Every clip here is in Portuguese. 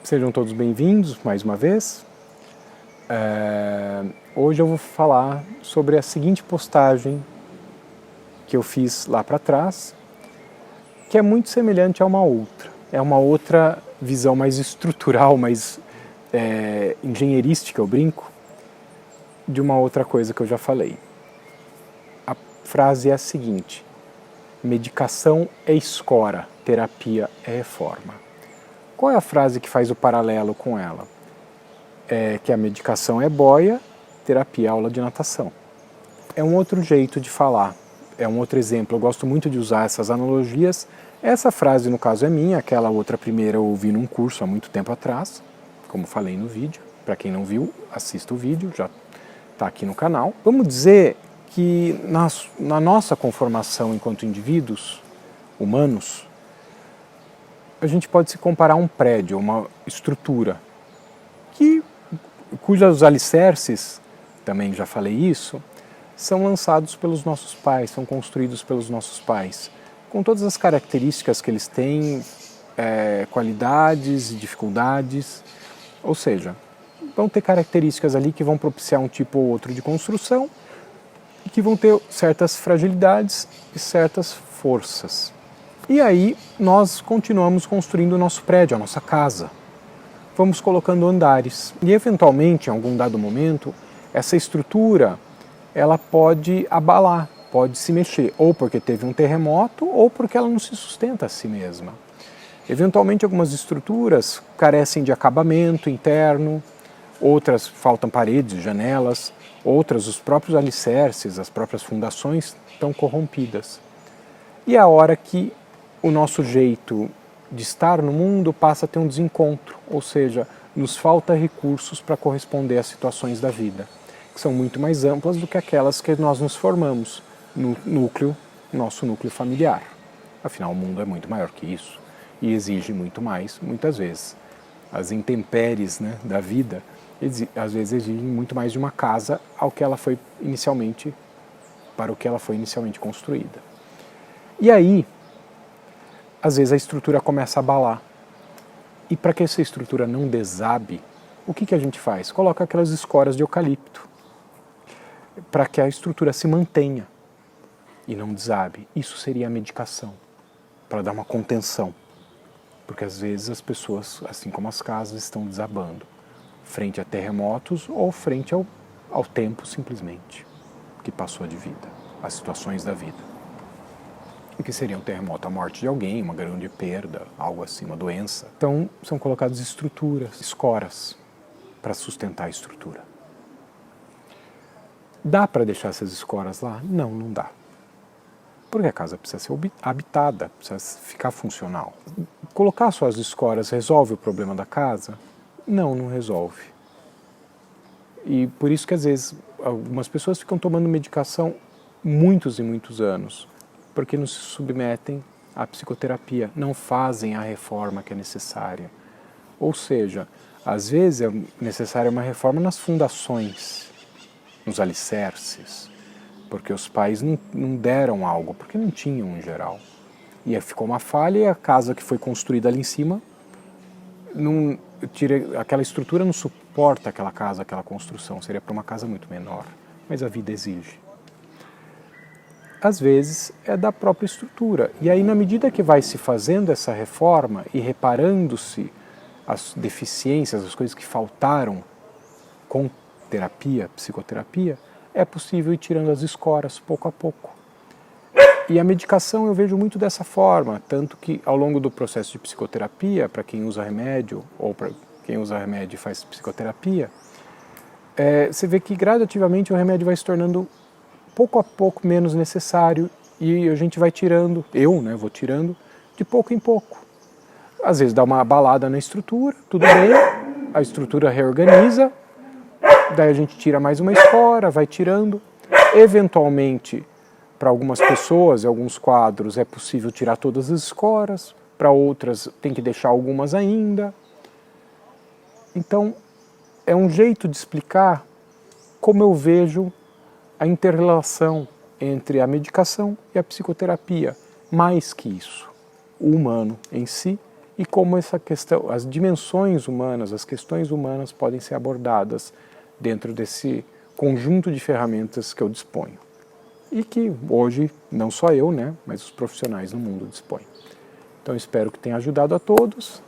Sejam todos bem-vindos mais uma vez. Hoje eu vou falar sobre a seguinte postagem que eu fiz lá para trás, que é muito semelhante a uma outra. É uma outra visão mais estrutural, mais engenheirística, eu brinco, de uma outra coisa que eu já falei. A frase é a seguinte: medicação é escora, terapia é reforma. Qual é a frase que faz o paralelo com ela? É que a medicação é boia, terapia é aula de natação. É um outro jeito de falar, é um outro exemplo. Eu gosto muito de usar essas analogias. Essa frase, no caso, é minha, aquela outra primeira eu ouvi num curso há muito tempo atrás, como falei no vídeo. Para quem não viu, assista o vídeo, já está aqui no canal. Vamos dizer que na nossa conformação enquanto indivíduos humanos, a gente pode se comparar a um prédio, uma estrutura, cujos alicerces, também já falei isso, são lançados pelos nossos pais, são construídos pelos nossos pais, com todas as características que eles têm, qualidades e dificuldades, ou seja, vão ter características ali que vão propiciar um tipo ou outro de construção e que vão ter certas fragilidades e certas forças. E aí nós continuamos construindo o nosso prédio, a nossa casa. Vamos colocando andares. E eventualmente, em algum dado momento, essa estrutura ela pode abalar, pode se mexer, ou porque teve um terremoto, ou porque ela não se sustenta a si mesma. Eventualmente, algumas estruturas carecem de acabamento interno, outras faltam paredes, janelas, outras, os próprios alicerces, as próprias fundações estão corrompidas. E é a hora que o nosso jeito de estar no mundo passa a ter um desencontro, ou seja, nos falta recursos para corresponder às situações da vida, que são muito mais amplas do que aquelas que nós nos formamos no nosso núcleo familiar. Afinal, o mundo é muito maior que isso e exige muito mais, muitas vezes. As intempéries, da vida, às vezes exigem muito mais de uma casa para o que ela foi inicialmente construída. E aí, às vezes a estrutura começa a abalar. E para que essa estrutura não desabe, o que a gente faz? Coloca aquelas escoras de eucalipto para que a estrutura se mantenha e não desabe. Isso seria a medicação, para dar uma contenção. Porque às vezes as pessoas, assim como as casas, estão desabando frente a terremotos ou frente ao tempo simplesmente que passou de vida, as situações da vida. O que seria um terremoto? A morte de alguém, uma grande perda, algo assim, uma doença. Então, são colocadas estruturas, escoras, para sustentar a estrutura. Dá para deixar essas escoras lá? Não, não dá. Porque a casa precisa ser habitada, precisa ficar funcional. Colocar só as escoras resolve o problema da casa? Não, não resolve. E por isso que às vezes algumas pessoas ficam tomando medicação muitos e muitos anos, porque não se submetem à psicoterapia, não fazem a reforma que é necessária. Ou seja, às vezes é necessária uma reforma nas fundações, nos alicerces, porque os pais não deram algo, porque não tinham em geral. E aí ficou uma falha e a casa que foi construída ali em cima, aquela estrutura não suporta aquela casa, aquela construção, seria para uma casa muito menor, mas a vida exige. Às vezes é da própria estrutura. E aí, na medida que vai se fazendo essa reforma e reparando-se as deficiências, as coisas que faltaram com terapia, psicoterapia, é possível ir tirando as escoras pouco a pouco. E a medicação eu vejo muito dessa forma, tanto que ao longo do processo de psicoterapia, para quem usa remédio ou para quem usa remédio e faz psicoterapia, você vê que gradativamente o remédio vai se tornando pouco a pouco menos necessário e a gente vai tirando, vou tirando de pouco em pouco. Às vezes dá uma abalada na estrutura, tudo bem, a estrutura reorganiza, daí a gente tira mais uma escora, vai tirando. Eventualmente, para algumas pessoas e alguns quadros é possível tirar todas as escoras, para outras tem que deixar algumas ainda. Então, é um jeito de explicar como eu vejo a inter-relação entre a medicação e a psicoterapia. Mais que isso, o humano em si e como essa questão, as dimensões humanas, as questões humanas podem ser abordadas dentro desse conjunto de ferramentas que eu disponho. E que hoje, não só eu, né, mas os profissionais no mundo dispõem. Então espero que tenha ajudado a todos,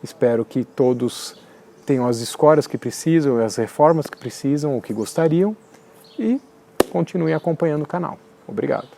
espero que todos tenham as escolas que precisam, as reformas que precisam, o que gostariam, e continuem acompanhando o canal. Obrigado.